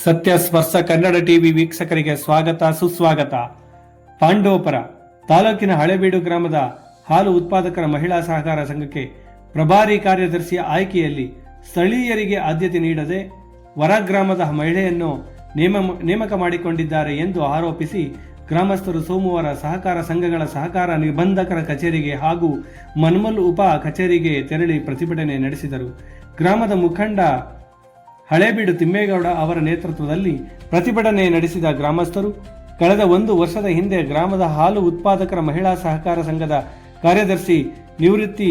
ಸತ್ಯ ಸ್ಪರ್ಶ ಕನ್ನಡ ಟಿವಿ ವೀಕ್ಷಕರಿಗೆ ಸ್ವಾಗತ ಸುಸ್ವಾಗತ. ಪಾಂಡವಪುರ ತಾಲೂಕಿನ ಹಳೇಬೀಡು ಗ್ರಾಮದ ಹಾಲು ಉತ್ಪಾದಕರ ಮಹಿಳಾ ಸಹಕಾರ ಸಂಘಕ್ಕೆ ಪ್ರಭಾರಿ ಕಾರ್ಯದರ್ಶಿಯ ಆಯ್ಕೆಯಲ್ಲಿ ಸ್ಥಳೀಯರಿಗೆ ಆದ್ಯತೆ ನೀಡದೆ ಹೊರ ಗ್ರಾಮದ ಮಹಿಳೆಯನ್ನು ನೇಮಕ ಮಾಡಿಕೊಂಡಿದ್ದಾರೆ ಎಂದು ಆರೋಪಿಸಿ ಗ್ರಾಮಸ್ಥರು ಸೋಮವಾರ ಸಹಕಾರ ಸಂಘಗಳ ಸಹಕಾರ ನಿಬಂಧಕರ ಕಚೇರಿಗೆ ಹಾಗೂ ಮನ್ಮಲ್ ಉಪ ಕಚೇರಿಗೆ ತೆರಳಿ ಪ್ರತಿಭಟನೆ ನಡೆಸಿದರು. ಗ್ರಾಮದ ಮುಖಂಡ ಹಳೇಬೀಡು ತಿಮ್ಮೇಗೌಡ ಅವರ ನೇತೃತ್ವದಲ್ಲಿ ಪ್ರತಿಭಟನೆ ನಡೆಸಿದ ಗ್ರಾಮಸ್ಥರು ಕಳೆದ 1 ವರ್ಷದ ಹಿಂದೆ ಗ್ರಾಮದ ಹಾಲು ಉತ್ಪಾದಕರ ಮಹಿಳಾ ಸಹಕಾರ ಸಂಘದ ಕಾರ್ಯದರ್ಶಿ ನಿವೃತ್ತಿ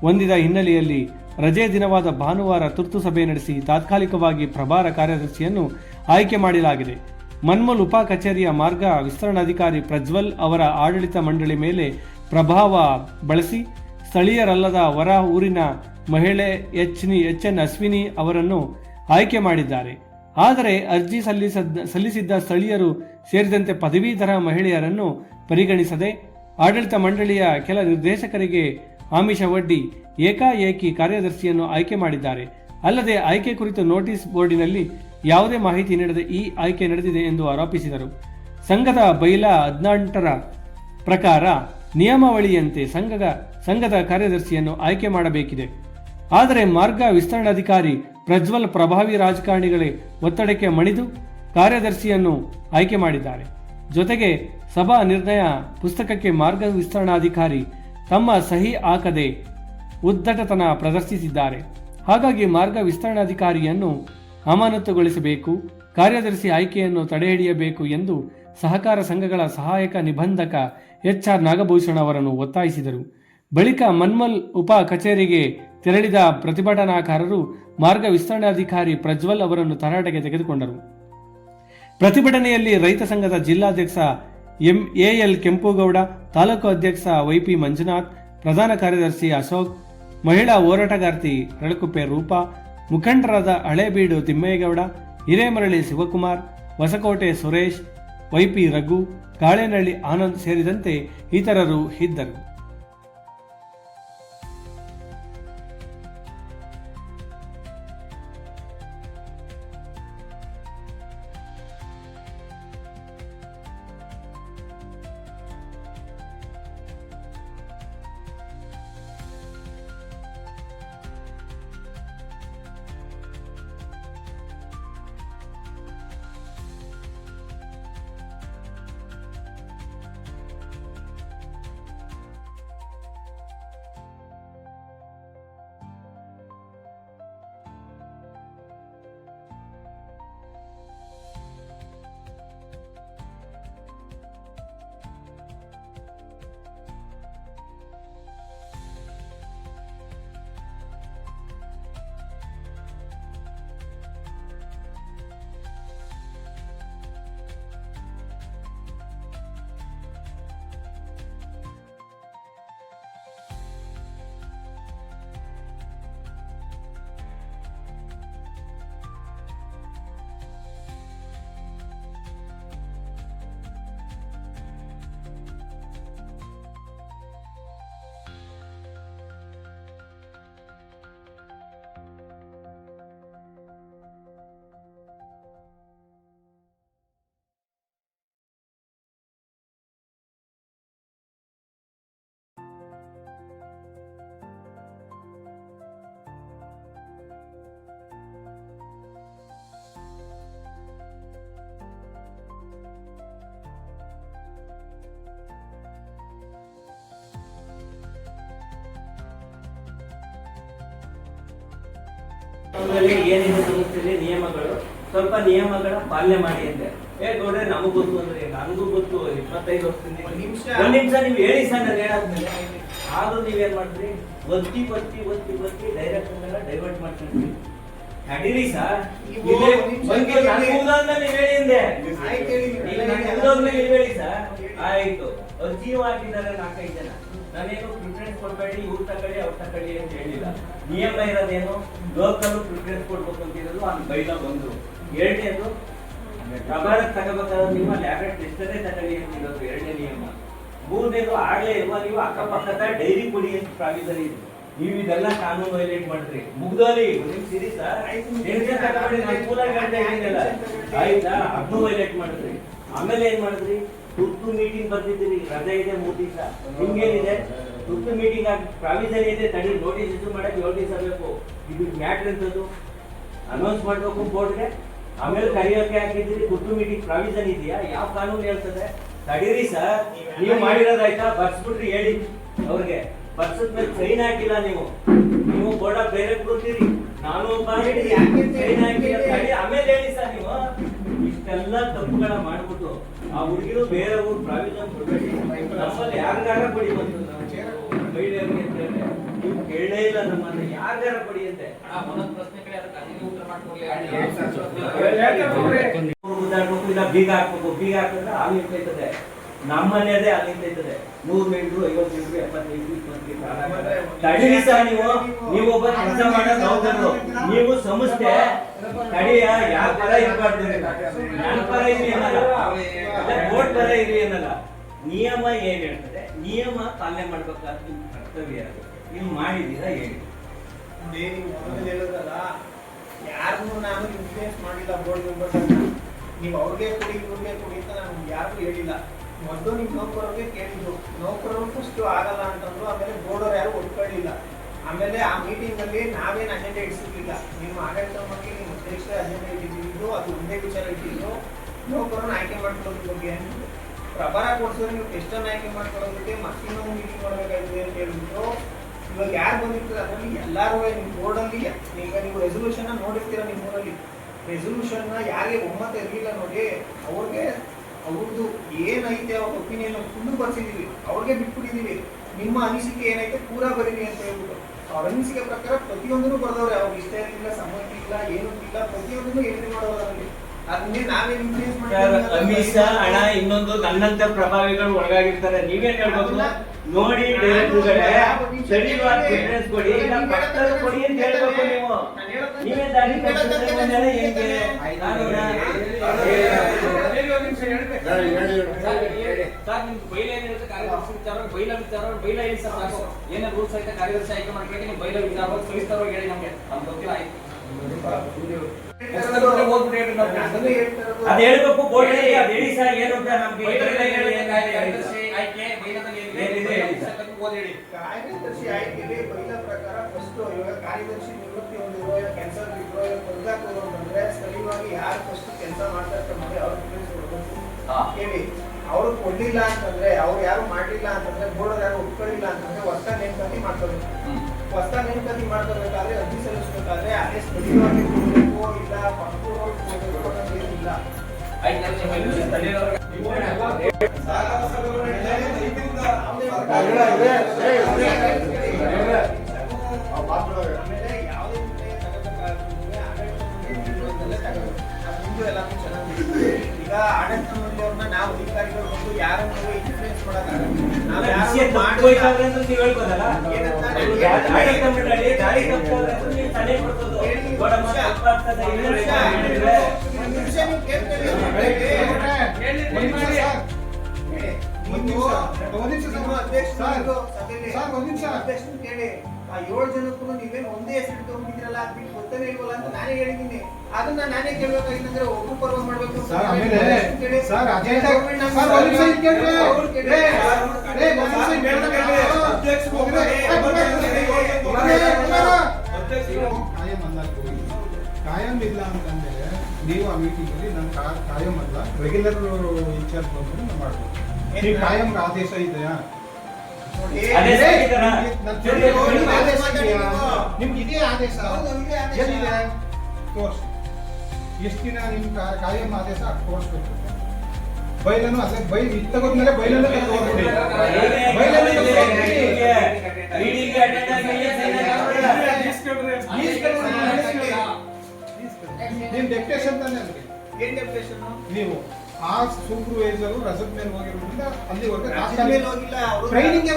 ಹೊಂದಿದ ಹಿನ್ನೆಲೆಯಲ್ಲಿ ರಜೆ ದಿನವಾದ ಭಾನುವಾರ ತುರ್ತು ಸಭೆ ನಡೆಸಿ ತಾತ್ಕಾಲಿಕವಾಗಿ ಪ್ರಭಾರ ಕಾರ್ಯದರ್ಶಿಯನ್ನು ಆಯ್ಕೆ ಮಾಡಲಾಗಿದೆ. ಮನ್ಮಲ್ ಉಪ ಕಚೇರಿಯ ಮಾರ್ಗ ವಿಸ್ತರಣಾಧಿಕಾರಿ ಪ್ರಜ್ವಲ್ ಅವರ ಆಡಳಿತ ಮಂಡಳಿ ಮೇಲೆ ಪ್ರಭಾವ ಬಳಸಿ ಸ್ಥಳೀಯರಲ್ಲದ ಹೊರ ಊರಿನ ಮಹಿಳೆ ಎನ್ ಅಶ್ವಿನಿ ಅವರನ್ನು ಆಯ್ಕೆ ಮಾಡಿದ್ದಾರೆ. ಆದರೆ ಅರ್ಜಿ ಸಲ್ಲಿಸಿದ್ದ ಸ್ಥಳೀಯರು ಸೇರಿದಂತೆ ಪದವೀಧರ ಮಹಿಳೆಯರನ್ನು ಪರಿಗಣಿಸದೆ ಆಡಳಿತ ಮಂಡಳಿಯ ಕೆಲ ನಿರ್ದೇಶಕರಿಗೆ ಆಮಿಷ ಒಡ್ಡಿ ಏಕಾಏಕಿ ಕಾರ್ಯದರ್ಶಿಯನ್ನು ಆಯ್ಕೆ ಮಾಡಿದ್ದಾರೆ. ಅಲ್ಲದೆ ಆಯ್ಕೆ ಕುರಿತು ನೋಟಿಸ್ ಬೋರ್ಡಿನಲ್ಲಿ ಯಾವುದೇ ಮಾಹಿತಿ ನೀಡದೆ ಈ ಆಯ್ಕೆ ನಡೆದಿದೆ ಎಂದು ಆರೋಪಿಸಿದರು. ಸಂಘದ ಬೈಲಾ 18ರ ಪ್ರಕಾರ ನಿಯಮಾವಳಿಯಂತೆ ಸಂಘದ ಕಾರ್ಯದರ್ಶಿಯನ್ನು ಆಯ್ಕೆ ಮಾಡಬೇಕಿದೆ. ಆದರೆ ಮಾರ್ಗ ವಿಸ್ತರಣಾಧಿಕಾರಿ ಪ್ರಜ್ವಲ್ ಪ್ರಭಾವಿ ರಾಜಕಾರಣಿಗಳೇ ಒತ್ತಡಕ್ಕೆ ಮಣಿದು ಕಾರ್ಯದರ್ಶಿಯನ್ನು ಆಯ್ಕೆ ಮಾಡಿದ್ದಾರೆ. ಜೊತೆಗೆ ಸಭಾ ನಿರ್ಣಯ ಪುಸ್ತಕಕ್ಕೆ ಮಾರ್ಗ ವಿಸ್ತರಣಾಧಿಕಾರಿ ತಮ್ಮ ಸಹಿ ಹಾಕದೆ ಉದ್ದಟತನ ಪ್ರದರ್ಶಿಸಿದ್ದಾರೆ. ಹಾಗಾಗಿ ಮಾರ್ಗ ವಿಸ್ತರಣಾಧಿಕಾರಿಯನ್ನು ಅಮಾನತುಗೊಳಿಸಬೇಕು, ಕಾರ್ಯದರ್ಶಿ ಆಯ್ಕೆಯನ್ನು ತಡೆಹಿಡಿಯಬೇಕು ಎಂದು ಸಹಕಾರ ಸಂಘಗಳ ಸಹಾಯಕ ನಿಬಂಧಕ HR ನಾಗಭೂಷಣ್ ಅವರನ್ನು ಒತ್ತಾಯಿಸಿದರು. ಬಳಿಕ ಮನ್ಮಲ್ ಉಪ ಕಚೇರಿಗೆ ತೆರಳಿದ ಪ್ರತಿಭಟನಾಕಾರರು ಮಾರ್ಗ ವಿಸ್ತರಣಾಧಿಕಾರಿ ಪ್ರಜ್ವಲ್ ಅವರನ್ನು ತರಾಟೆಗೆ ತೆಗೆದುಕೊಂಡರು. ಪ್ರತಿಭಟನೆಯಲ್ಲಿ ರೈತ ಸಂಘದ ಜಿಲ್ಲಾಧ್ಯಕ್ಷ AL ಕೆಂಪುಗೌಡ, ತಾಲೂಕು ಅಧ್ಯಕ್ಷ YP ಮಂಜುನಾಥ್, ಪ್ರಧಾನ ಕಾರ್ಯದರ್ಶಿ ಅಶೋಕ್, ಮಹಿಳಾ ಹೋರಾಟಗಾರ್ತಿ ರಳಕುಪ್ಪೆ ರೂಪಾ, ಮುಖಂಡರಾದ ಹಳೇಬೀಡು ತಿಮ್ಮೇಗೌಡ, ಹಿರೇಮರಳಿ ಶಿವಕುಮಾರ್, ಹೊಸಕೋಟೆ ಸುರೇಶ್, YP ರಘು, ಕಾಳೇನಹಳ್ಳಿ ಆನಂದ್ ಸೇರಿದಂತೆ ಇತರರು ಇದ್ದರು. ಏನಿದೆ ನಿಯಮಗಳು, ಸ್ವಲ್ಪ ನಿಯಮಗಳ ಪಾಲನೆ ಮಾಡಿ ಅಂತೆ. ಗೌಡ್ರೆ ನಮಗ್ ಗೊತ್ತು ಅಂದ್ರೆ ನನಗೂ ಗೊತ್ತು. 25 ವರ್ಷದಿಂದ ಒಂದ್ ನಿಮಿಷ ನೀವು ಹೇಳಿ ಸರ್, ನಾನು ಹೇಳಾದ್ಮೇಲೆ ಆದ್ರೂ ನೀವೇನ್ ಮಾಡ್ತೀರಿ, ಒತ್ತಿ ಡೈರೆಕ್ಟ್ ಡೈವರ್ಟ್ ಮಾಡ್ಕೊಂಡ್ರಿ. ನಡೀರಿ ಸರ್, ನೀವ್ ಹೇಳಿ ಸರ್. ಆಯ್ತು, ಅರ್ಜಿಯೂ ಹಾಕಿದ್ದಾರೆ 4-5 ಜನ. ನಾನೇನು ಪ್ರಿಫರೆನ್ಸ್ ಕೊಡ್ಬೇಡಿ, ಇವ್ರು ತಗೊಳ್ಳಿ ಅವ್ರು ತಗೊಳ್ಳಿ ಅಂತ ಹೇಳಿಲ್ಲ. ನಿಯಮ ಇರೋದೇನು, ಲೋಕಲ್ ಪ್ರಿಫರೆನ್ಸ್ ಕೊಡ್ಬೇಕು ಅಂತ ಇರೋದು ಅಲ್ಲಿ ಬೈಲ ಬಂದ್ರು. ಎರಡನೇದು ಪ್ರಭಾರ ತಗೋಬೇಕಾದ್ರೆ ನಿಮ್ಮ ಲ್ಯಾಬ್ರೇಟ್ ಎಷ್ಟೇ ತಗೊಳ್ಳಿ ಅಂತ ಇರೋದು 2ನೇ ನಿಯಮ. 3ನೇದು ಆಗ್ಲೇ ಇರುವ ನೀವು ಅಕ್ಕಪಕ್ಕದ ಡೈರಿ ಕೊಡಿ ಅಂತ ಪ್ರಾವಿಸನ್ ಇದೆ. ನೀವು ಇದೆಲ್ಲ ಕಾನೂನು ವೈಲೇಟ್ ಮಾಡಿದ್ರಿ. ಮುಗ್ದೋಲಿ ಸಿರಿ ಸರ್, ಟೆನ್ಷನ್ ತಗೊಂಡು ನಾನು ಕೂಲಾಗಿ ಹೇಳ್ತಾ ಇದ್ದೀನಲ್ಲ, ಆಯ್ತಾ? ಅದನ್ನು ವೈಲೇಟ್ ಮಾಡಿದ್ರಿ. ಆಮೇಲೆ ಏನ್ ಮಾಡಿದ್ರಿ? ತುರ್ತು ಮೀಟಿಂಗ್ ಬರ್ತಿದ್ದೀರಿ, ರಜೆ ಇದೆ 3 ದಿವಸ. ನಿಮ್ಗೇನಿದೆ? ತುರ್ತು ಮೀಟಿಂಗ್ ಆಗಿ ಪ್ರಾವಿಷನ್ ಇದೆ, ತಡಿ ನೋಟಿಸ್ ಇಶ್ಯೂ ಮಾಡಕ್ಕೆ 7 ದಿವಸ ಬೇಕು. ಇದು ಮ್ಯಾಟ್ರ್ ಎಂತದ್ದು? ಅನೌನ್ಸ್ ಮಾಡ್ಬೇಕು ಬೋರ್ಡ್ಗೆ, ಆಮೇಲೆ ಕರೆಯೋಕೆ ಹಾಕಿದ್ದೀರಿ. ತುರ್ತು ಮೀಟಿಂಗ್ ಪ್ರಾವಿಷನ್ ಇದೆಯಾ? ಯಾವ ಕಾನೂನು ಹೇಳ್ತದೆ? ತಡೀರಿ ಸರ್, ನೀವು ಮಾಡಿರೋದಾಯ್ತಾ? ಬರ್ಸ್ಬಿಟ್ರಿ, ಹೇಳಿ ಅವ್ರಿಗೆ. ಬರ್ಸದ ಮೇಲೆ ಸೈನ್ ಹಾಕಿಲ್ಲ ನೀವು ಬೋರ್ಡ ಬೇರೆ ಕೊಡ್ತೀರಿ. ನಾನು ಸೈನ್ ಹಾಕಿಲ್ಲ, ತಡಿ ಆಮೇಲೆ ಹೇಳಿ ಸರ್. ನೀವು ಇಷ್ಟೆಲ್ಲ ತಪ್ಪುಗಳ ಮಾಡ್ಬಿಟ್ಟು ಆ ಹುಡುಗಿರು ಬೇರೆ ಊರು ಪ್ರಾವಿಷನ್ ಕೊಡ್ಬೇಡಿ. ನಮ್ಮಲ್ಲಿ ಯಾರಿಗಾರ ಕೊಡಿ ಬಂತು ಮಹಿಳೆಯರಿಗೆ ಅಂತ ಹೇಳಿ ನೀವು ಕೇಳೇ ಇಲ್ಲ. ನಮ್ಮನ್ನ ಯಾರಿಗಾರ ಕೊಡಿ ಅಂತೆ. ಇಲ್ಲ ಬೀಗ ಹಾಕ್ಬೇಕು, ಬೀಗ ಹಾಕಿದ್ರೆ ಹಾಲು ನಿಂತೈತದೆ. ನಮ್ಮನೆ ಅದೇ ಅಲ್ಲಿ ನಿಂತೈತದೆ. 100 ಮೀಟ್ರು 50 ಮೀಟ್ರು 75 20 ತಡೀರಿ ಸರ್. ನೀವು ಒಬ್ಬ ಕೆಲಸ ಮಾಡೋ ನೌಕರರು, ನೀವು ಸಂಸ್ಥೆ ತಡಿಯ. ಯಾವ ಪರ ಇರಬಾರ್ದು, ನನ್ನ ಪರ ಇರಿ ಅನ್ನಲ್ಲ, ಬೋರ್ಡ್ ಪರ ಇರಿ ಅನ್ನಲ್ಲ. ನಿಯಮ ಏನ್ ಹೇಳ್ತದೆ, ನಿಯಮ ಪಾಲನೆ ಮಾಡ್ಬೇಕಾದ ನಿಮ್ ಕರ್ತವ್ಯ. ನೀವು ಮಾಡಿದೀರಾ ಹೇಳಿ. ಹೇಳೋದಲ್ಲ, ಯಾರನ್ನು ನಾನು ಇನ್ಫ್ಲೂಯೆನ್ಸ್ ಮಾಡಿಲ್ಲ ಬೋರ್ಡ್ ಮೆಂಬರ್ಸ್. ನೀವು ಅವ್ರಿಗೆ ಕೊಡಿ ಇವ್ರಿಗೆ ಕೊಡಿ ಅಂತ ನಾನು ಯಾರಿಗೂ ಹೇಳಿಲ್ಲ. ಮೊದಲು ನಿಮ್ಮ ನೌಕರರಿಗೆ ಕೇಳಿದ್ರು, ನೌಕರರು ಫಸ್ಟ್ ಆಗಲ್ಲ ಅಂತಂದ್ರು. ಆಮೇಲೆ ಬೋರ್ಡ್ ಅವ್ರು ಯಾರು ಒಪ್ಕೊಳ್ಳಿಲ್ಲ. ಆಮೇಲೆ ಆ ಮೀಟಿಂಗ್ ಅಲ್ಲಿ ನಾವೇನು ಅಜೆಂಡಾ ಇಡಿಸಿರ್ಲಿಲ್ಲ, ನಿಮ್ಮ ಆಡಳಿತ ಬಗ್ಗೆ ನಿಮ್ಮ ಅಧ್ಯಕ್ಷರೇ ಅಜೆಂಡಾ ಇಟ್ಟಿದ್ದು. ಅದು ಒಂದೇ ವಿಚಾರ ಇಟ್ಟಿದ್ದು, ನೌಕರನ್ನ ಆಯ್ಕೆ ಮಾಡ್ಕೊಳ್ಳೋದ್ರ ಬಗ್ಗೆ. ಪ್ರಭಾರ ಕೊಡ್ಸಿದ್ರೆ ನೀವು ಎಷ್ಟನ್ನು ಆಯ್ಕೆ ಮಾಡ್ಕೊಳ್ಳೋದಕ್ಕೆ ಮತ್ತಿನ್ನೊಂದು ಮೀಟಿಂಗ್ ಮಾಡಬೇಕಾಯ್ತು ಅಂತ ಹೇಳ್ಬಿಟ್ಟು ಇವಾಗ ಯಾರು ಬಂದಿರ್ತಾರೆ ಅದರಲ್ಲಿ ಎಲ್ಲರೂ ನಿಮ್ಮ ಬೋರ್ಡಲ್ಲಿ ಈಗ ನೀವು ರೆಸೊಲ್ಯೂಷನ್ ನೋಡಿರ್ತೀರ. ನಿಮ್ಮ ಊರಲ್ಲಿ ರೆಸೊಲ್ಯೂಷನ್ ಯಾರಿಗೆ ಒಮ್ಮತ ಇರಲಿಲ್ಲ ನೋಡಿ, ಅವ್ರಿಗೆ ಅವ್ರದ್ದು ಏನೈತೆ ಅವ್ರ ಒಪಿನಿಯನ್ ಫುಲ್ಲು ಬರ್ಸಿದೀವಿ, ಅವ್ರಿಗೆ ಬಿಟ್ಬಿಟ್ಟಿದೀವಿ. ನಿಮ್ಮ ಅನಿಸಿಕೆ ಏನೈತೆ ಪೂರಾ ಬರೀರಿ ಅಂತ ಹೇಳ್ಬಿಟ್ಟು ಅವ್ರ ಅನಿಸಿಕೆ ಪ್ರಕಾರ ಪ್ರತಿಯೊಂದನ್ನು ಬರ್ದವ್ರೆ. ಅವ್ರಿಗೆ ಇಷ್ಟ ಇರಲಿಲ್ಲ, ಸಮ್ಮತಿ ಇಲ್ಲ, ಏನೂ ಇಲ್ಲ, ಪ್ರತಿಯೊಂದನ್ನು ಎಂಟ್ರಿ ಮಾಡೋರು ಅದರಲ್ಲಿ. ಅದನ್ನೇ ನಾವೇನು ಇನ್ಫ್ಲೂಯೆನ್ಸ್ ಮಾಡ್ತೀವಿ. ಅಮಿಷ ಹಣ ಇನ್ನೊಂದು ನನ್ನಂತ ಪ್ರಭಾವಿಗಳು ಒಳಗಾಗಿರ್ತಾರೆ. ನೀವೇನ್ ಹೇಳ್ಬೇಕು ನೋಡಿ, ಕೊಡಿ ಕೊಡಿ ಅಂತ ಹೇಳ್ಬೇಕು. ನೀವೇ ದಾರಿ ಏನೇ ರೂಲ್ಸ್ ಐತೆ ಕಾರ್ಯದರ್ಶಿ ಆಯ್ಕೆ ಮಾಡ್ಕೊಂಡು ನೀವು ಬೈಲ ವಿಚಾರ ಸವಿಸ್ತಾರವಾಗಿ ಹೇಳಿ ನಮ್ಗೆ ಗೊತ್ತಿಲ್ಲ. ಆಯ್ತು ಅದ್ ಹೇಳ್ಬೇಕು ಬೋರ್ಡ್ ಅದ್ ಹೇಳಿ ಸರ್. ಏನು ಅಂತ ನಮ್ಗೆ ಕಾರ್ಯದರ್ಶಿ ಆಯ್ಕೆಗೆ ಬೈಲ ಪ್ರಕಾರ ಫಸ್ಟ್ ಇವಾಗ ಕಾರ್ಯದರ್ಶಿ ನಿವೃತ್ತಿ ಹೊಂದಿರೋ ಕೆಲಸ ಬಿಟ್ಟರೋ ಕೊಡ್ದಾಕೋದು ಅಂತಂದ್ರೆ ಸ್ಥಳೀಯವಾಗಿ ಯಾರು ಫಸ್ಟ್ ಕೆಲಸ ಮಾಡ್ತಾ ಇರ್ತಾರೆ ನೋಡಿ ಅವ್ರ ಕೇಳಿ. ಅವ್ರು ಕೊಡ್ಲಿಲ್ಲ ಅಂತಂದ್ರೆ, ಅವ್ರು ಯಾರು ಮಾಡ್ಲಿಲ್ಲ ಅಂತಂದ್ರೆ, ಬೋರ್ಡ್ ಯಾರು ಒಪ್ಕೊಳ್ಳಿಲ್ಲ ಅಂತಂದ್ರೆ ಹೊಸ ನೇಮಕಾತಿ ಮಾಡ್ಕೋಬೇಕು. ಹೊಸ ನೇಮಕಾತಿ ಮಾಡ್ಕೋಬೇಕಾದ್ರೆ ಅರ್ಜಿ ಸಲ್ಲಿಸಬೇಕಾದ್ರೆ ಅದೇ ಸ್ಥಳೀಯವಾಗಿ ಕೊಡಬೇಕು, ಇಲ್ಲ ಪಕ್ಕೂರು ಕೊಡಬೇಕು ಅನ್ನೋದೇನಿಲ್ಲ. ಈಗ ಆಡಳಿತ ಮಂಡಳಿಯವ್ರನ್ನ ನಾವು ಅಧಿಕಾರಿಗಳು ಬಂದು ಯಾರನ್ನು ಇನ್ಫ್ಲೂಯೆನ್ಸ್ ಮಾಡೋಕ್ಕಾಗಲ್ಲ. ಕೇಳಿ ಆ 7 ಜನಕ್ಕೂ ನೀವೇನು ಒಂದೇ ಹೆಸರು ತಗೊಂಡಿದ್ರಲ್ಲ, ಅದ್ಬಿಟ್ಟು ಗೊತ್ತೇ ಇಲ್ವಲ್ಲ ಅಂತ ನಾನೇ ಹೇಳಿದ್ದೀನಿ. ಅದನ್ನ ನಾನೇ ಕೇಳ್ಬೇಕಾಗಿದ್ರೆ ಒಬ್ರು ಪರ್ವ ಮಾಡ್ಬೇಕು. ಕಾಯಂ ಇಲ್ಲ ಅಂತಂದ್ರೆ ನೀವು ಆ ಮೀಟಿಂಗ್ ಅಲ್ಲಿ ನಾನು ಕಾಯಂ ಅಲ್ಲ, ರೆಗ್ಯುಲರ್ ಇನ್ಚಾರ್ಜ್ ಬಂದು ಮಾಡ್ಬೋದು. ನೀವು ಕಾಯಂ ಆದೇಶ ಇದೆಯಾ? ನಿಮ್ಗೆ ಇದೇ ಆದೇಶ ತೋರಿಸಿ. ಎಷ್ಟು ದಿನ ನಿಮ್ ಕಾಯಂ ಆದೇಶ ತೋರಿಸ್ಬೇಕು. ಬೈಲನ್ನು ಅದೇ ಬೈಲ್ ತಗೋದ್ಮೇಲೆ ಬೈಲನ್ನು ತಗೊಂಡ್ಬಿಡಿ. ನಿಮ್ ಡೆಪ್ಟೇಷನ್ ತಾನೆ ಅಂದ್ರೆ ಏನ್ ಡೆಪ್ಟೇಷನ್? ನೀವು ಆ ಸೂಪರ್ವೈಸರ್ ರಜದ ಮೇಲೆ ಹೋಗಿರೋದ್ರಿಂದ ಅಲ್ಲಿವರೆಗೆ ಟ್ರೈನಿಂಗ್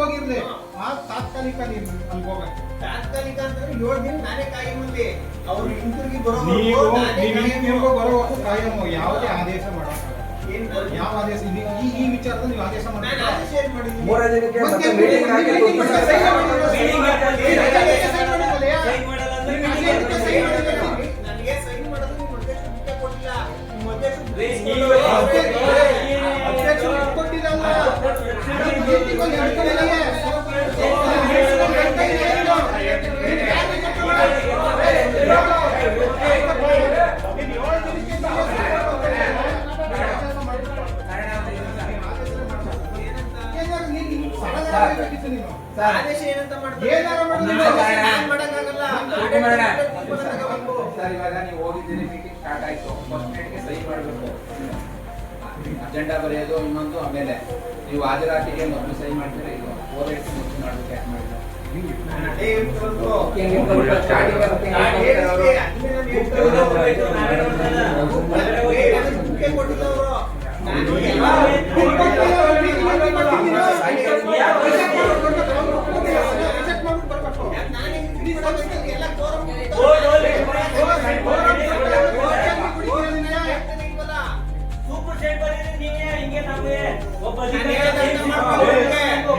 ಹೋಗಿರ್ಲಿ. ಆ ತಾತ್ಕಾಲಿಕ ನೀವು ಅಲ್ಲಿ ಹೋಗಕ್ಕೆ ತಾತ್ಕಾಲಿಕ ಅಂತಂದ್ರೆ 7 ದಿನ ನಾನೇ ಕಾಯಂ ಅಂದೆ. ಅವ್ರು ಹಿಂತಿರುಗಿ ಬರೋವರೆಗೂ ಕಾಯಂ ಯಾವುದೇ ಆದೇಶ ಮಾಡೋಕ್ಕಾಗಲ್ಲ. ಏನ್ ನಾನು ಯಾವ ಆದೇಶ ಈ ವಿಚಾರದಲ್ಲಿ ನೀವು ಆದೇಶ ನಾನು ಮಾಡಿ ಆದೇಶ ಏನ್ ಮಾಡಿದ್ದೀನಿ? ಮೂರನೇ ದಿನಕ್ಕೆ ಮತ್ತೆ ಮತ್ತೆ meeting ಹಾಕಿ meeting ಗೊತ್ತು. ಸಹಿ ಮಾಡಿಲ್ಲ. Meeting ಹಾಕಿ ಸಹಿ ಮಾಡಿಲ್ಲ. ಸೈನ್ ಮಾಡಲ್ಲ ಅಂದ್ರೆ ನನಗೆ ಸಹಿ ಮಾಡಿಲ್ಲ ನೀವು. ನನಗೆ ಸಹಿ ಮಾಡೋದು ನಿಮ್ಮ ಅಧ್ಯಕ್ಷರು ಮುಖ್ಯ ಕೊಟ್ಟಿಲ್ಲ. ನಿಮ್ಮ ಅಧ್ಯಕ್ಷರು ರೀ, ತಿಳಿಸ್ಕೊಂಡು ನೀವು- ಅಧ್ಯಕ್ಷರು ಕೊಟ್ಟಿದ್ದಲ್ಲ. meeting ಒಂದು ನಡ್ಕೊಂಡಿಲ್ಲ. ಆದೇಶ ಏನಂತ ಮಾಡ್ತಾರೆ? ಏನಾರ ಮಾಡಿ ನಾನು ಮಾಡಕ್ಕಾಗಲ್ಲ. ಸರ್ ಇವಾಗ ನೀವು ಹೋಗಿದ್ದೀರಿ ಮೀಟಿಂಗ್ ಸ್ಟಾರ್ಟ್ ಆಯ್ತು ಫಸ್ಟ್ ಮಿನಿಟ್ಗೆ ಸಹಿ ಮಾಡಬೇಕು ಅಜೆಂಡಾ ಬರೆಯೋದು ಇನ್ನೊಂದು ಆಮೇಲೆ ನೀವು ಹಾಜರಾತಿಗೆ ಮೊದಲು ಸಹಿ ಮಾಡ್ತೀರಾ ಇದು ಓವರ್ಹೆಡ್ ಮೊದಲು ಮಾಡ್ಬೇಕು ಯಾಕೆ ಮಾಡಿಲ್ಲ ನಾನು ಅದೇ ಹೇಳ್ತಿರೋದು. ಸ್ಟಾರ್ಟಿಂಗ್ ನಾನು ಹೇಳಿದ್ದೆ, ಅದನ್ನೇ ನಾನು ಹೇಳ್ತಿರೋದು. ಅದಕ್ಕೆ ಮುಖ್ಯ ಕೊಟ್ಟಿಲ್ಲ ಅವರು. ನಾನು ಎಲ್ಲ ನಾನೇ ತಿಳಿಸ್ಕೊಡ್ಬೇಕು, ಎಲ್ಲ quorum ಮುಗಿತು. ಸೂಪರ್ ಸೆಟ್ ಬರೀರಿ ನೀವೇ ಹಿಂಗೆ ನಮಗೆ ಒಬ್ಬ ನಾನು ಹೇಳ್ದಂತ ಮಾಡ್ಬೇಕು.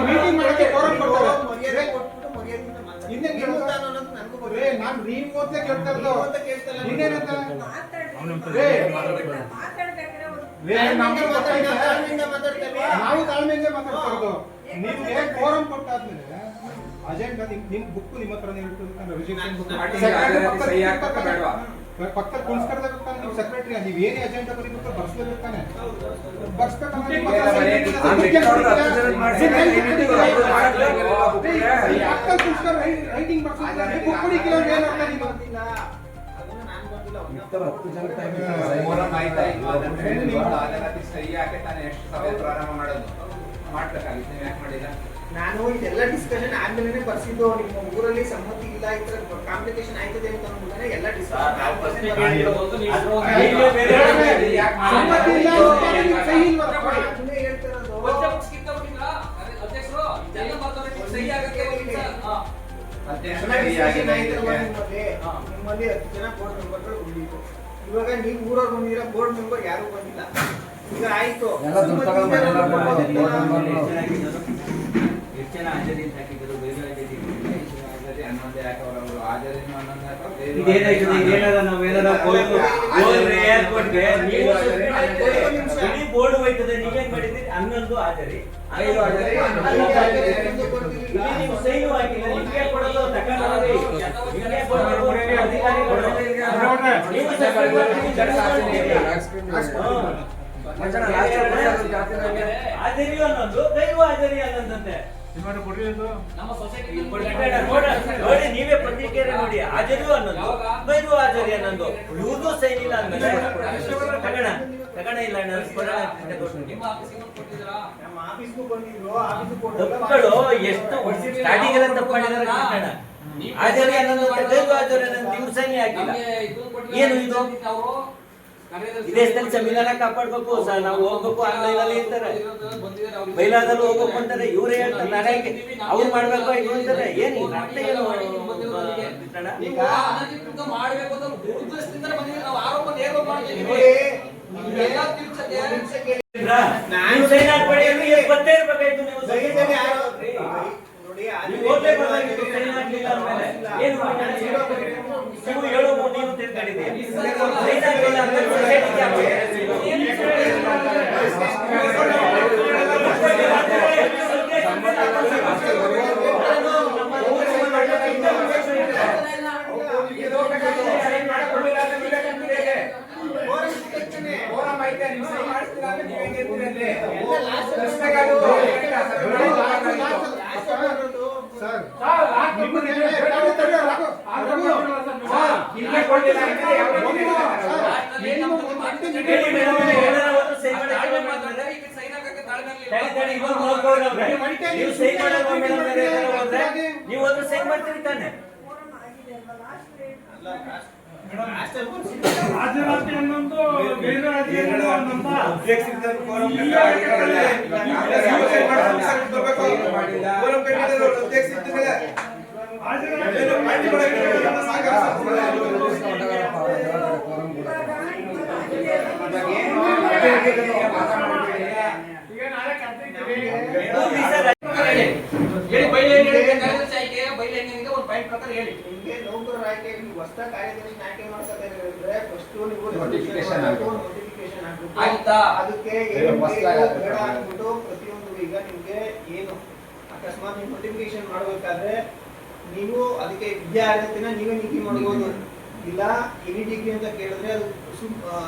ಮೀಟಿಂಗ್ ಮಾಡಕ್ಕೆ ಫೋರಂ ಕೊಡ್ತಾರೆ. ಮರ್ಯಾದೆ ಕೊಟ್ಬಿಟ್ಟು ಮರ್ಯಾದೆಯಿಂದ ಮಾತಾಡಿ. ಹಿಂದೆ ನೀವು ತಾನು ಅನ್ನೋದು ನನಗೂ ಗೊತ್ತಿಲ್ಲ. ನಾನು ನೀವು ಓದ್ತಾ ಕೇಳ್ತಾ ಇರೋದು. ನೀವು ಅಂತ ಕೇಳ್ತಾ ಇಲ್ಲ. ಇನ್ನೇನಂತ? ತಾಳ್ಮೆಯಿಂದ ಮಾತಾಡ್ತೇವೆ. ನಾವು ತಾಳ್ಮೆಯಿಂದ ಮಾತಾಡ್ತಾ ಇರೋದು. ನಿಮ್ಗೆ ಫೋರಂ ಕೊಟ್ಟಾದ್ಮೇಲೆ ಅಜೆಂಡಾ ನಿಮ್ ಬುಕ್ ನಿಮ್ಮ ಹತ್ರ ರಿಜಿಸ್ಟ್ರೇಷನ್ ಬುಕ್ ಸಹಿ ಹಾಕ್ಬೇಕಾ ಬೇಡವಾ ಪಕ್ಕದಲ್ಲಿ ಕುಣಿಸ್ಕೊಡ್ಲೇಬೇಕಾದ್ರೆ ನೀವು ಸೆಕ್ರೆಟರಿ ನೀವು ಏನೇ ಅಜೆಂಡಾ ಬರೀಬೇಕು ಬರ್ಸ್ಲೇಬೇಕು ತಾನೆ ರೈಟಿಂಗ್ ಗೊತ್ತಿಲ್ಲ. ಅದನ್ನ ನಾನು ಗೊತ್ತಿಲ್ಲ. ಫೋರಂ ಆಯ್ತಾ ಹಾಜರಾತಿ ಸಹಿ ಹಾಕಿ ತಾನೇ ಎಷ್ಟು ಸಭೆ ಪ್ರಾರಂಭ ಮಾಡೋದು ಮಾಡ್ಬೇಕಾಗಿತ್ತು ನೀವು ಯಾಕೆ ಮಾಡಿಲ್ಲ ನಾನು ಇದೆಲ್ಲ ಡಿಸ್ಕಷನ್ ಆದ್ಮೇಲೆ ಬರ್ಸಿದ್ದು. ನಿಮ್ಮ ಊರಲ್ಲಿ ಸಮ್ಮತಿ ಇಲ್ಲ, ಈ ತರ ಕಾಂಪ್ಲಿಕೇಶನ್ ಆಯ್ತದೆ ಅಂತ ಅಂದ್ಬಿಟ್ಟು ಎಲ್ಲ ಡಿಸ್ಕಷನ್ ಹೇಳ್ತಿರೋದು. ನಿಮ್ಮಲ್ಲಿ 10 ಜನ ಬೋರ್ಡ್ ಮೆಂಬರ್ಗಳು ಉಳಿಯಿತು. ಇವಾಗ ನೀವು ಊರವ್ರು ಬಂದಿರೋ ಬೋರ್ಡ್ ಮೆಂಬರ್ ಯಾರು ಬಂದಿಲ್ಲ. ಈಗ ಆಯ್ತು ಎಲ್ಲ ದುಡ್ಡು ತಗೊಂಡು ಎಷ್ಟು ಜನ ಹಾಜರಿ ಅಂತ ಹಾಕಿದ್ರು ಬೇರೆ ಹಾಜರಿ ಹನ್ನೊಂದೇ ಹಾಕವ್ರು ಹಾಜರಿನ ಹನ್ನೊಂದೇ ಇದೇನಾಯ್ತದೆ ಇದೇನಾದ ನಾವೇನಾರ ಹೋದ್ರೆ ಏರ್ಪೋರ್ಟ್ಗೆ ನೀವು ಇಡೀ ಬೋರ್ಡ್ ಹೋಯ್ತದೆ ನೀವೇನ್ ಮಾಡಿದ್ದೀರಿ 11 ಹಾಜರಿ 5 ಹಾಜರಿ ಇಲ್ಲಿ ನೀವು ಸೈನು ಹಾಕಿಲ್ಲ ನಿಮ್ಗೆ ಕೊಡೋದು ತಗೊಂಡ್ರಿ ನಿಮ್ಗೆ ಕೊಡೋದು ಅಧಿಕಾರಿಗಳು ನೀವು ಹಾಜರಿ ಅನ್ನೋದು ದೈವ ಹಾಜರಿ ಅನ್ನೋದಂತೆ ನಮ್ಮ ಸೊಸೈಟಿ ನೋಡಿ ನೀವೇ ಪತ್ರಿಕೆಯಲ್ಲಿ ನೋಡಿ ಹಾಜರಿ ಅನ್ನೋದು ದೈವ ಹಾಜರಿ ಅನ್ನೋದು ಇವ್ರದ್ದು ಸೈನ್ ಇಲ್ಲ ಅಂದ್ಮೇಲೆ ತಗಣ ಇಲ್ಲ ನಿಮ್ಮ ಆಫೀಸಿಗೆ ಕೊಟ್ಟಿದ್ದೀರಾ? ನಮ್ಮ ಆಫೀಸ್ಗೂ ಬಂದಿದ್ರು. ಆಫೀಸ್ಗೂ ತಪ್ಪುಗಳು ಎಷ್ಟು ಸ್ಟಾರ್ಟಿಂಗ್ ಎಲ್ಲ ತಪ್ಪು ಮಾಡಿದಾರೆ ಕನ್ನಡ ಹಾಜರಿ ಅನ್ನೋದು ದೈವ ಹಾಜರಿ ಅನ್ನೋದು ನೀವು ಸೈನ್ ಹಾಕಿಲ್ಲ ಏನು ಇದು ಈ ದೇಶದಲ್ಲಿ ಸಂವಿಧಾನ ಕಾಪಾಡ್ಬೇಕು ನಾವು ಹೋಗ್ಬೇಕು ಆನ್ಲೈನ್ ಅಲ್ಲಿ ಇರ್ತಾರೆ ಬೈಲಾದಲ್ಲಿ ಹೋಗ್ಬೇಕು ಅಂತಾರೆ ಇವ್ರೇ ಹೇಳ್ತಾರೆ ನಾನೇ ಅವ್ರು ಮಾಡ್ಬೇಕು ಇದು ಅಂತಾರೆ ಏನು ಅರ್ಥ ಏನು ನೀವು ಅನಧಿಕೃತ ಮಾಡಬೇಕು ಅಂತ ದುರುದ್ದೇಶದಿಂದ ಬಂದಿದ್ದೀರಿ. ನಾವು ಆರೋಪ ನೇರ ಮಾಡ್ತೀವಿ. ನೀವೆಲ್ಲ ತಿಳ್ಸಕ್ಕೆ ನೀವು ಸೈನ್ ಹಾಕ್ಬೇಡಿ ಅಂದ್ರೆ ಎಷ್ಟು ಪತ್ತೆ ಇರ್ಬೇಕಾಯ್ತು ನೀವು ದಯವಿಟ್ಟು ಯಾರು ನೋಡಿ ನೀವು ಹೋಗ್ಲೇಬೇಕಾಗಿತ್ತು ಸೈನ್ ಹಾಕ್ಲಿಲ್ಲ ಅಂದ್ಮೇಲೆ ಏನು ನೀವು ಹೇಳೋ ನೀವು ತಿಳ್ಕೊಂಡಿದ್ದೀರಿ ಸೈನ್ ಹಾಕಿಲ್ಲ ಅಂದ್ರೆ ಸೊಸೈಟಿಗೆ ಫೋರಂ ಐತೆ ನೀವು ಸಹಿ ಮಾಡಿಸ್ತೀರಾ ಅಂದ್ರೆ ನೀವು ಹೆಂಗೆ ಇರ್ತೀರಲ್ಲಿ ಸರ್ ಇಲ್ಲೇ ಕೊಡ್ಲಿಲ್ಲ ಅಂದ್ರೆ ಯಾವ ಹೇಳಿ ಮೇಡಮ್ ಏನಾರ ಒಂದು ಸೈನ್ ತಾಳ್ಮೆ ಮಾಡಿ ಮಾತಾಡಿದ್ರೆ ಈಗ ಸೈನ್ ಹಾಕಕ್ಕೆ ತಾಳ್ಮೆ ಆಗ್ಲಿಲ್ಲ. ತಡಿ ಇವಾಗ ನೋಡ್ಕೊಂಡವ್ರೆ ನೀವು ಸೈನ್ ಮಾಡಲ್ವಾ ಮೇಡಮ್ ನೀವು ಒಂದು ಸೈನ್ ಮಾಡ್ತೀರಿ ತಾನೆ ಹಾಜರಾತಿ ಅನ್ನೊಂದು ಬೇರೆ ಅನ್ನೊಂದು ಹೊಸದಾಗಿ ಕಾರ್ಯದರ್ಶಿ ಆಯ್ಕೆ ಮಾಡ್ತಾರೆ ಫಸ್ಟ್ ನೀವು Notification ಆಗ್ಬೇಕು. ನೋಟಿಫಿಕೇಶನ್ ಆಗ್ಬೇಕು. ಆಯ್ತಾ? ಅದಕ್ಕೆ ಬೇಗ ಏನು ಹೊಸ್ದಾಗಿ ಬೇಕು, ಆಗ್ಬೇಕು. ಬೇಡ ಅಂದ್ಬಿಟ್ಟು ಪ್ರತಿಯೊಂದು ಈಗ ನಿಮ್ಗೆ ಏನು ಅಕಸ್ಮಾತ್ ನೀವು ನೋಟಿಫಿಕೇಶನ್ ಮಾಡ್ಬೇಕಾದ್ರೆ ನೀವು ಅದಕ್ಕೆ ವಿದ್ಯಾರ್ಹತೆನ ನೀವೇ ನೀತಿ ಮಾಡ್ಬೋದು. ಇಲ್ಲ ಎನಿ ಡಿಗ್ರಿ ಅಂತ ಕೇಳಿದ್ರೆ ಅದು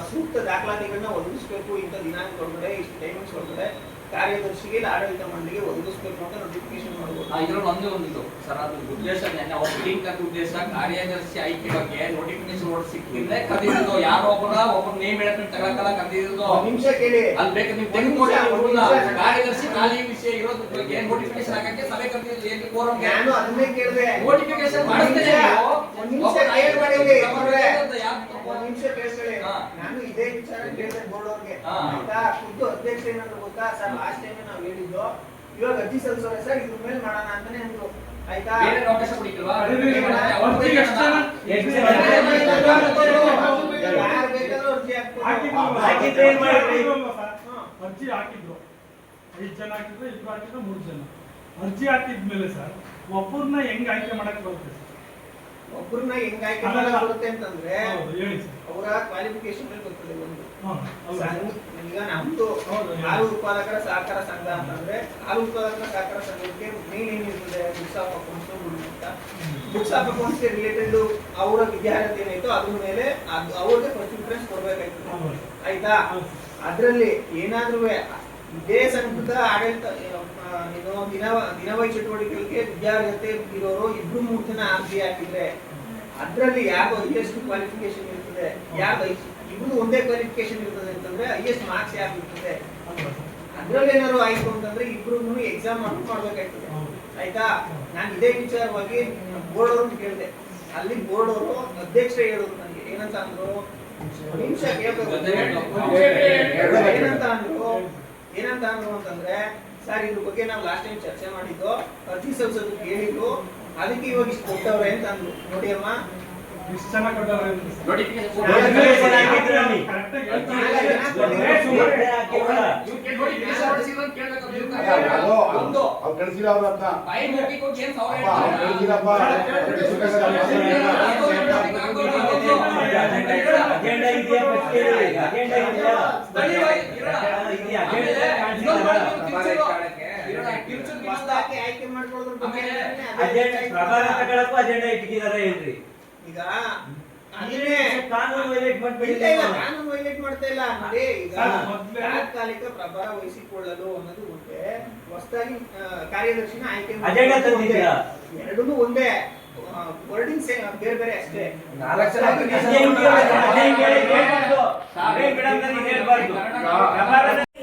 ಸೂಕ್ತ ದಾಖಲಾತಿಗಳನ್ನ ಒದಗಿಸ್ಬೇಕು. ಇಂಥ ದಿನಾಂಕ ಒಳಗಡೆ ಇಷ್ಟು ಟೈಮಿಂಗ್ಸ್ ಒಳಗಡೆ ಕಾರ್ಯದರ್ಶಿಗೆ ಇಲ್ಲ ಆಡಳಿತ ಮಂಡಳಿಗೆ ಒದಗಿಸ್ಬೇಕು ಅಂತ ನೋಟಿಫಿಕೇಶನ್ ಮಾಡ್ಬೋದು. ಇದ್ರಲ್ಲಿ ಒಂದೇ ಒಂದಿತ್ತು ಸರ್, ಅದು ಉದ್ದೇಶ ಅವ್ರ ಟೀಮ್ ಕಟ್ಟ ಉದ್ದೇಶ ಕಾರ್ಯದರ್ಶಿ ಆಯ್ಕೆ ಬಗ್ಗೆ ನೋಟಿಫಿಕೇಶನ್ ನೋಡ್ ಸಿಕ್ಕಿದ್ರೆ ಕರೆದಿದ್ದು ಯಾರೋ ಒಬ್ಬರ ನೇಮ್ ಹೇಳ್ಕೊಂಡು ತಗೊಳಕಲ್ಲ ಕರೆದಿದ್ದು. ಒಂದ್ ನಿಮಿಷ ಕೇಳಿ. ಅಲ್ಲಿ ಬೇಕು ನೀವು ತೆಗೆದುಕೊಳ್ಳಿ. ಕಾರ್ಯದರ್ಶಿ ಖಾಲಿ ವಿಷಯ ಇರೋದ್ರ ಬಗ್ಗೆ ನೋಟಿಫಿಕೇಶನ್ ಹಾಕಕ್ಕೆ ಸಭೆ ಕರೆದಿದ್ದು ಏನು ಫೋರಮ್ಗೆ ನಾನು ಅದನ್ನೇ ಕೇಳಿದೆ. ನೋಟಿಫಿಕೇಶನ್ ಮಾಡಿಸ್ತೇನೆ ಒಂದ್ ನಿಮಿಷ ಕೇಳ್ಕೊಳ್ಳಿ. ಒಂದ್ ನಿಮಿಷ ಕೇಳ್ಕೊಳ್ಳಿ. ಹಾ. ನಾನು ಇದೇ ವಿಚಾರ ಕೇಳಿದೆ ಬೋರ್ಡ್ ಅವ್ರಿಗೆ. ಹಾ. ಆಯ್ತಾ? ಖುದ್ದು ಅಧ್ಯಕ್ಷ ಏನಂದ್ರು ಗೊತ್ತಾ ಸರ್, ಲಾಸ್ಟ್ ಟೈಮ್ ನಾವು ಹೇಳಿದ್ದು ಇವಾಗ ಅರ್ಜಿ ಸಲ್ಲಿಸೋರೆ ಸರ್ ಇದ್ರ ಮೇಲೆ ಮಾಡೋಣ ಅಂತಾನೆ ಅಂದ್ರು. ಆಯ್ತಾ? ಬೇರೆ ಅವಕಾಶ ಕೊಡಿಲ್ವಾ? ಯಾರು ಬೇಕಾದ್ರೂ ಅರ್ಜಿ ಹಾಕಿದ್ರೆ ಏನ್ ಮಾಡಿದ್ರಿ? ಅರ್ಜಿ ಹಾಕಿದ್ರು 5 ಜನ ಹಾಕಿದ್ರು, 2 ಹಾಕಿದ್ರು, 3 ಜನ ಅರ್ಜಿ ಹಾಕಿದ್ಮೇಲೆ ಸರ್ ಒಬ್ಬರನ್ನ ಹೆಂಗ್ ಆಯ್ಕೆ ಮಾಡಕ್ ಬರುತ್ತೆ ಸರ್? ಒಬ್ಬರನ್ನ ಹೆಂಗ್ ಆಯ್ಕೆ ಮಾಡಕ್ ಬರುತ್ತೆ ಅಂತಂದ್ರೆ ಹೌದು, ಹೇಳಿ ಸರ್. ಅವರ ಕ್ವಾಲಿಫಿಕೇಶನ್ ಮೇಲೆ ಬರ್ತದೆ. ಒಂದು ಹೌದು. ಈಗ ನಮ್ದು ಹೌದು. ಹಾಲು ಉತ್ಪಾದಕರ ಸಹಕಾರ ಸಂಘ ಅಂತಂದ್ರೆ ಹಾಲು ಉತ್ಪಾದಕರ ಸಹಕಾರ ಸಂಘಕ್ಕೆ ಮೇನ್ ಏನಿರ್ತದೆ ಬುಕ್ಸ್ ಆಫ್ ಅಕೌಂಟ್ಸ್ ಅಂತ. ಬುಕ್ಸ್ ಆಫ್ ಅಕೌಂಟ್ಸ್ ರಿಲೇಟೆಡ್ ಅವರ ವಿದ್ಯಾರ್ಥಿ ಏನಾಯ್ತು ಅದ್ರ ಮೇಲೆ ಅವ್ರಿಗೆ ಫಸ್ಟ್ ಪ್ರಿಫರೆನ್ಸ್ ಕೊಡ್ಬೇಕಾಯ್ತದೆ. ಹೌದು. ಆಯ್ತಾ? ಅದ್ರಲ್ಲಿ ಏನಾದ್ರೂ ಇದೇ ಸಂಘದ ಆಡಳಿತ ದಿನವೈ ಚಟುವಟಿಕೆಗಳಿಗೆ ವಿದ್ಯಾರ್ಹತೆ ಇರೋರು 2-3 ಜನ ಅರ್ಜಿ ಹಾಕಿದ್ರೆ ಅದ್ರಲ್ಲಿ ಯಾವ್ದು ಹೈಯೆಸ್ಟ್ ಕ್ವಾಲಿಫಿಕೇಶನ್ ಇರ್ತದೆ, ಯಾವ್ದು ಇಬ್ರು ಒಂದೇ ಕ್ವಾಲಿಫಿಕೇಶನ್ ಇರ್ತದೆ ಅಂತಂದ್ರೆ ಹೈಯೆಸ್ಟ್ ಮಾರ್ಕ್ಸ್ ಯಾವ್ದು ಇರ್ತದೆ ಅದ್ರಲ್ಲಿ ಏನಾದ್ರು ಆಯ್ತು ಅಂತಂದ್ರೆ ಇಬ್ರು ಎಕ್ಸಾಮ್ ಮಾಡ್ಬೇಕಾಗ್ತದೆ. ಆಯ್ತಾ? ನಾನು ಇದೇ ವಿಚಾರವಾಗಿ ಬೋರ್ಡ್ ಅವ್ರನ್ನ ಕೇಳಿದೆ. ಅಲ್ಲಿ ಬೋರ್ಡ್ ಅವರು ಅಧ್ಯಕ್ಷ ಹೇಳಿದ್ರು ನನಗೆ ಏನಂತ ಅಂದ್ರು, ನಿಮಿಷ ಕೇಳ್ಬೇಕು. ಏನಂತ ಅಂದ್ರು ಅಂತಂದ್ರೆ ಸರ್ ಇದ್ರ ಬಗ್ಗೆ ನಾವು ಲಾಸ್ಟ್ ಟೈಮ್ ಚರ್ಚೆ ಮಾಡಿದ್ದು, ಅರ್ಜಿ ಸಲ್ಲಿಸೋದಕ್ಕೆ ಹೇಳಿದ್ರು, ಅದಕ್ಕೆ ಇವಾಗ ಇಷ್ಟು ಕೊಟ್ಟವ್ರೆ ಅಂತ ಅಂದ್ರು. ನೋಡಿ ಅಮ್ಮ, ಇಷ್ಟು ಜನ ಕೊಟ್ಟವ್ರೆ ಅಂತ ಸರ್. ನೋಟಿಫಿಕೇಶನ್ ಹಾಕಿದ್ರೆ ಅಲ್ಲಿ. Correct ಆಗಿ ಹೇಳ್ತಾರೆ. ಸುಮ್ಮನೆ ಹಾಕಿಲ್ಲ. ಅವ್ರು ಕಳಿಸಿಲ್ಲ ಅವ್ರ ಅಂತ ಬಾಯಿ ಮುಗಿಗೆ ಹೋಗಿ ಏನ್ ಸಾವಿರ ಅವ್ರು ಕಳಿಸಿಲ್ಲಪ್ಪ ಅಜೆಂಡಾ ಇದೆಯಾ ಫಸ್ಟ್ ಕೇಳಿ. ಅಜೆಂಡಾ ಇದೆಯಾ? ಇದೆಯಾ? ಹೊಸದಾಗಿ ಆಯ್ಕೆ ಮಾಡ್ಕೊಳ್ಳೋದ್ರ ಬಗ್ಗೆ ಅಜೆಂಡಾ ಪ್ರಭಾರ ತಗೊಳಕ್ಕೂ ಅಜೆಂಡಾ ಇಟ್ಟಿದ್ದಾರೆ ಏನ್ರಿ? ಈಗ ಕಾನೂನು ವೈಲೇಟ್ ಮಾಡ್ಬೇಡಿ. ಕಾನೂನು ವೈಲೇಟ್ ಮಾಡ್ತಾ ಇಲ್ಲ ನೋಡಿ. ಈಗ ಸರ್, ಮೊದ್ಲೇ- ತಾತ್ಕಾಲಿಕ ಪ್ರಭಾರ ವಹಿಸಿಕೊಳ್ಳಲು ಅನ್ನೋದು ಒಂದೇ, ಹೊಸದಾಗಿ ಕಾರ್ಯದರ್ಶಿನ ಆಯ್ಕೆ ಅಜೆಂಡಾ ತಂದಿದ್ದೀರಾ? ಎರಡೂ ಒಂದೇ, ವರ್ಡಿಂಗ್ ಬೇರೆ ಬೇರೆ ಅಷ್ಟೇ. 4 ಜನ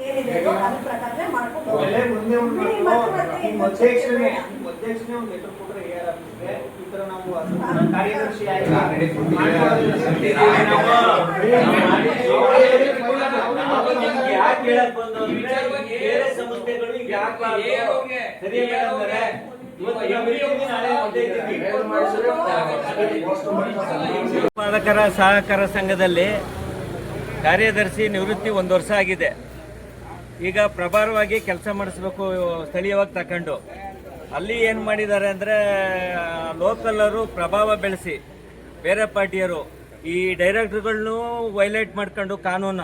ಏನಿದೆ ಅದ್ರ ಪ್ರಕಾರ ಮಾಡ್ಕೊಂಡು ಆಮೇಲೆ ಮುಂದೆ ಒಂದು ಬಿಡಿ, ಮತ್ತೆ ನಿಮ್ಮ ಅಧ್ಯಕ್ಷನೇ ಒಂದು ಲೆಟರ್ ಕೊಟ್ರೆ ಏನಾಗುತ್ತೆ, ಈ ತರ ನಾವು ಕಾರ್ಯದರ್ಶಿ ಆಯ್ಕೆ ಯಾಕೆ ಹೇಳಕ್ ಬಂದು ಅಂದ್ರೆ ಬೇರೆ ಸಂಸ್ಥೆಗಳು ಈಗ ಯಾಕೆ ಸರಿ ಮೇಡಮ್ ಉತ್ಪಾದಕರ ಸಹಕಾರ ಸಂಘದಲ್ಲಿ ಕಾರ್ಯದರ್ಶಿ ನಿವೃತ್ತಿ 1 ವರ್ಷ ಆಗಿದೆ. ಈಗ ಪ್ರಭಾರವಾಗಿ ಕೆಲಸ ಮಾಡಿಸ್ಬೇಕು ಸ್ಥಳೀಯವಾಗಿ ತಕೊಂಡು. ಅಲ್ಲಿ ಏನು ಮಾಡಿದ್ದಾರೆ ಅಂದರೆ ಲೋಕಲ್ಲರು ಪ್ರಭಾವ ಬೆಳೆಸಿ ಬೇರೆ ಪಾರ್ಟಿಯರು ಈ ಡೈರೆಕ್ಟರ್ಗಳನ್ನು ವೈಲೇಟ್ ಮಾಡ್ಕೊಂಡು ಕಾನೂನ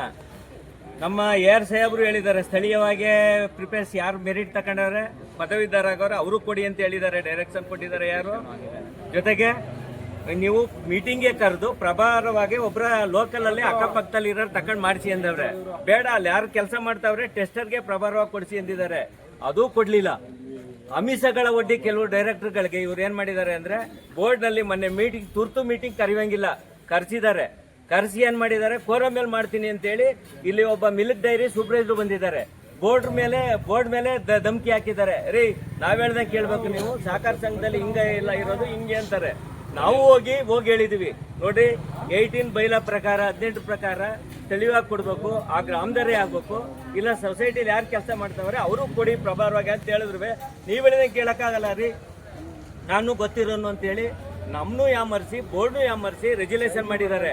ನಮ್ಮ ಏರ್ ಸಾಹೇಬರು ಹೇಳಿದ್ದಾರೆ, ಸ್ಥಳೀಯವಾಗಿ ಪ್ರಿಪೇರ್ಸ್ ಯಾರು ಮೆರಿಟ್ ತಗೊಂಡವ್ರೆ ಪದವೀಧರ ಆಗೋರು ಅವರು ಕೊಡಿ ಅಂತ ಹೇಳಿದ್ದಾರೆ, ಡೈರೆಕ್ಷನ್ ಕೊಟ್ಟಿದ್ದಾರೆ. ಯಾರು ಜೊತೆಗೆ ನೀವು ಮೀಟಿಂಗ್ಗೆ ಕರೆದು ಪ್ರಭಾರವಾಗಿ ಒಬ್ಬರ ಲೋಕಲಲ್ಲಿ ಅಕ್ಕಪಕ್ಕದಲ್ಲಿ ಇರೋರು ತಕೊಂಡು ಮಾಡಿಸಿ ಅಂದವ್ರೆ. ಬೇಡ, ಅಲ್ಲಿ ಯಾರು ಕೆಲಸ ಮಾಡ್ತಾವ್ರೆ ಟೆಸ್ಟರ್ಗೆ ಪ್ರಭಾರವಾಗಿ ಕೊಡಿಸಿ ಅಂದಿದ್ದಾರೆ, ಅದೂ ಕೊಡಲಿಲ್ಲ. ಅಮಿಷಗಳ ಒಡ್ಡಿ ಕೆಲವು ಡೈರೆಕ್ಟರ್ಗಳಿಗೆ ಇವ್ರು ಏನು ಮಾಡಿದ್ದಾರೆ ಅಂದರೆ ಬೋರ್ಡ್ನಲ್ಲಿ ಮೊನ್ನೆ ಮೀಟಿಂಗ್ ತುರ್ತು ಮೀಟಿಂಗ್ ಕರೆಯುವಂಗಿಲ್ಲ, ಕರೆಸಿದ್ದಾರೆ. ಕರೆಸಿ ಏನು ಮಾಡಿದ್ದಾರೆ, ಕೋರಂ ಮೇಲೆ ಮಾಡ್ತೀನಿ ಅಂತೇಳಿ ಇಲ್ಲಿ ಒಬ್ಬ ಮಿಲ್ಕ್ ಡೈರಿ ಸೂಪರ್ವೈಸರ್ ಬಂದಿದ್ದಾರೆ. ಬೋರ್ಡ್ ಮೇಲೆ ಧಮಕಿ ಹಾಕಿದ್ದಾರೆ. ರೀ, ನಾವ್ ಹೇಳ್ದಂಗೆ ಕೇಳಬೇಕು, ನೀವು ಸಹಕಾರ ಸಂಘದಲ್ಲಿ ಹಿಂಗೆ ಇಲ್ಲ ಇರೋದು ಹಿಂಗೆ ಅಂತಾರೆ. ನಾವು ಹೋಗಿ ಹೇಳಿದೀವಿ ನೋಡ್ರಿ, 18 ಬೈಲ ಪ್ರಕಾರ 18 ಪ್ರಕಾರ ಸ್ಥಳೀಯವಾಗಿ ಕೊಡಬೇಕು, ಆ ಗ್ರಾಮದರೇ ಆಗ್ಬೇಕು, ಇಲ್ಲ ಸೊಸೈಟಿಲಿ ಯಾರು ಕೆಲಸ ಮಾಡ್ತಾವ್ರೆ ಅವರು ಕೊಡಿ ಪ್ರಭಾರವಾಗಿ ಅಂತ ಹೇಳಿದ್ರು. ನೀವು ಹೇಳಿದಂಗೆ ಕೇಳಕ್ಕಾಗಲ್ಲ ರೀ, ನಾನು ಗೊತ್ತಿರೋನು ಅಂತೇಳಿ ನಮ್ಮನ್ನು ಯಾಮರ್ಸಿ ಬೋರ್ಡ್ನು ಯಾಮರ್ಸಿ ರೆಗ್ಯುಲೇಷನ್ ಮಾಡಿದ್ದಾರೆ.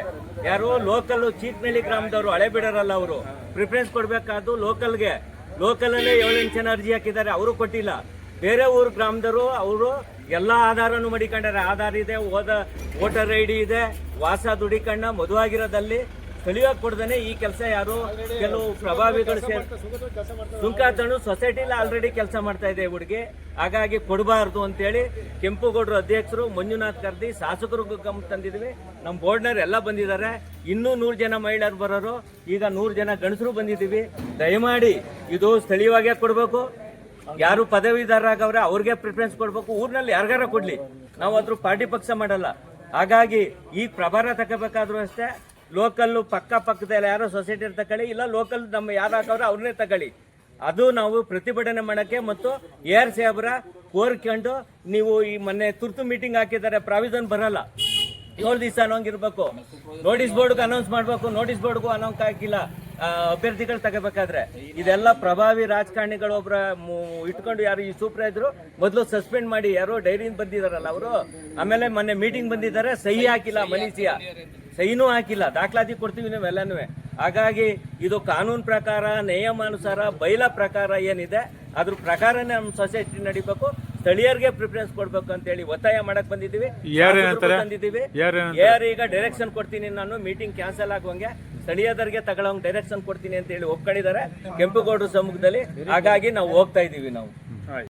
ಯಾರು ಲೋಕಲ್ ಚೀಕ್ನಳ್ಳಿ ಗ್ರಾಮದವರು, ಹಳೆ ಬಿಡರಲ್ಲ, ಅವರು ಪ್ರಿಫರೆನ್ಸ್ ಕೊಡಬೇಕಾದ್ದು ಲೋಕಲ್ಗೆ. ಲೋಕಲಲ್ಲೇ 7-8 ಜನ ಅರ್ಜಿ ಹಾಕಿದ್ದಾರೆ, ಅವರು ಕೊಟ್ಟಿಲ್ಲ. ಬೇರೆ ಊರು ಗ್ರಾಮದವರು ಅವರು ಎಲ್ಲ ಆಧಾರನು ಮಡಿಕೊಂಡಾರೆ. ಆಧಾರ್ ಇದೆ, ವೋಟರ್ ಐ ಡಿ ಇದೆ, ವಾಸ ದುಡಿಕಣ್ಣ ಮದುವಾಗಿರೋದಲ್ಲಿ ಸ್ಥಳೀಯವಾಗಿ ಕೊಡ್ದೇನೆ ಈ ಕೆಲಸ ಯಾರು ಕೆಲವು ಪ್ರಭಾವಿಗಳು ಸುಂಕಾತಣ್ಣು ಸೊಸೈಟಿಲಿ ಆಲ್ರೆಡಿ ಕೆಲಸ ಮಾಡ್ತಾ ಇದೆ ಹುಡುಗಿ. ಹಾಗಾಗಿ ಕೊಡಬಾರ್ದು ಅಂತೇಳಿ ಕೆಂಪುಗೌಡರು ಅಧ್ಯಕ್ಷರು ಮಂಜುನಾಥ್ ಕರ್ದಿ ಶಾಸಕರು ಗಮನ ತಂದಿದ್ವಿ. ನಮ್ಮ ಬೋರ್ಡ್ನವ್ರು ಎಲ್ಲ ಬಂದಿದ್ದಾರೆ. ಇನ್ನೂ 100 ಜನ ಮಹಿಳೆಯರು ಬರೋರು, ಈಗ 100 ಜನ ಗಂಡಸರು ಬಂದಿದ್ದೀವಿ. ದಯಮಾಡಿ ಇದು ಸ್ಥಳೀಯವಾಗೇ ಕೊಡಬೇಕು. ಯಾರು ಪದವೀಧರರಾಗವ್ರೆ ಅವ್ರಿಗೆ ಪ್ರಿಫರೆನ್ಸ್ ಕೊಡಬೇಕು. ಊರಿನಲ್ಲಿ ಯಾರಿಗಾರ ಕೊಡ್ಲಿ, ನಾವು ಅದ್ರ ಪಾರ್ಟಿ ಪಕ್ಷ ಮಾಡಲ್ಲ. ಹಾಗಾಗಿ ಈ ಪ್ರಭಾರ ತಗೋಬೇಕಾದ್ರೂ ಅಷ್ಟೇ ಲೋಕಲ್ಲು ಪಕ್ಕದಲ್ಲಿ ಯಾರೋ ಸೊಸೈಟಿ ತಗೊಳ್ಳಿ, ಇಲ್ಲ ಲೋಕಲ್ ನಮ್ಮ ಯಾರು ಹಾಕವ್ರೆ ಅವ್ರನ್ನೇ ತಗೊಳ್ಳಿ. ಅದು ನಾವು ಪ್ರತಿಭಟನೆ ಮಾಡೋಕ್ಕೆ ಮತ್ತು AR ಸಾಹೇಬ್ರ ಕೋರ್ಕೊಂಡು ನೀವು ಈ ಮೊನ್ನೆ ತುರ್ತು ಮೀಟಿಂಗ್ ಹಾಕಿದ್ದಾರೆ, ಪ್ರಾವಿಷನ್ ಬರಲ್ಲ 7 ದಿವಸ ಅನ್ನೋಂಗಿರ್ಬೇಕು. ನೋಟಿಸ್ ಬೋರ್ಡ್ಗೆ ಅನೌನ್ಸ್ ಮಾಡಬೇಕು, ನೋಟಿಸ್ ಬೋರ್ಡ್ಗೂ ಅನೌನ್ಸ್ ಹಾಕಿಲ್ಲ ಅಭ್ಯರ್ಥಿಗಳು ತಗೋಬೇಕಾದ್ರೆ. ಇದೆಲ್ಲ ಪ್ರಭಾವಿ ರಾಜಕಾರಣಿಗಳು ಒಬ್ಬರ ಇಟ್ಕೊಂಡು ಯಾರು ಈ ಸೂಪರ್ವೈಸರು ಮೊದಲು ಸಸ್ಪೆಂಡ್ ಮಾಡಿ, ಯಾರೋ ಡೈರಿಯಿಂದ ಬಂದಿದ್ದಾರಲ್ಲ ಅವರು, ಆಮೇಲೆ ಮೊನ್ನೆ ಮೀಟಿಂಗ್ ಬಂದಿದ್ದಾರೆ, ಸಹಿ ಹಾಕಿಲ್ಲ, ಮನೀಸಿಯ ಸಹಿನೂ ಹಾಕಿಲ್ಲ, ದಾಖಲಾತಿ ಕೊಡ್ತೀವಿ ನಾವೆಲ್ಲನೂ. ಹಾಗಾಗಿ ಇದು ಕಾನೂನು ಪ್ರಕಾರ, ನಿಯಮಾನುಸಾರ, ಬೈಲ ಪ್ರಕಾರ ಏನಿದೆ ಅದ್ರ ಪ್ರಕಾರನೇ ನಮ್ಮ ಸೊಸೈಟಿ ನಡಿಬೇಕು. ಸ್ಥಳೀಯರಿಗೆ ಪ್ರಿಫರೆನ್ಸ್ ಕೊಡ್ಬೇಕು ಅಂತ ಹೇಳಿ ಒತ್ತಾಯ ಮಾಡಕ್ ಬಂದಿದ್ದೀವಿ. ಯಾರು ಈಗ ಡೈರೆಕ್ಷನ್ ಕೊಡ್ತೀನಿ, ನಾನು ಮೀಟಿಂಗ್ ಕ್ಯಾನ್ಸಲ್ ಆಗುವಂಗೆ ಸ್ಥಳೀಯದರಿಗೆ ತಗೊಳ್ಳೋಂಗ್ ಡೈರೆಕ್ಷನ್ ಕೊಡ್ತೀನಿ ಅಂತ ಹೇಳಿ ಒಪ್ಕೊಂಡಿದ್ದಾರೆ ಕೆಂಪುಗೌಡರ ಸಮ್ಮುಖದಲ್ಲಿ. ಹಾಗಾಗಿ ನಾವು ಹೋಗ್ತಾ ಇದೀವಿ ನಾವು.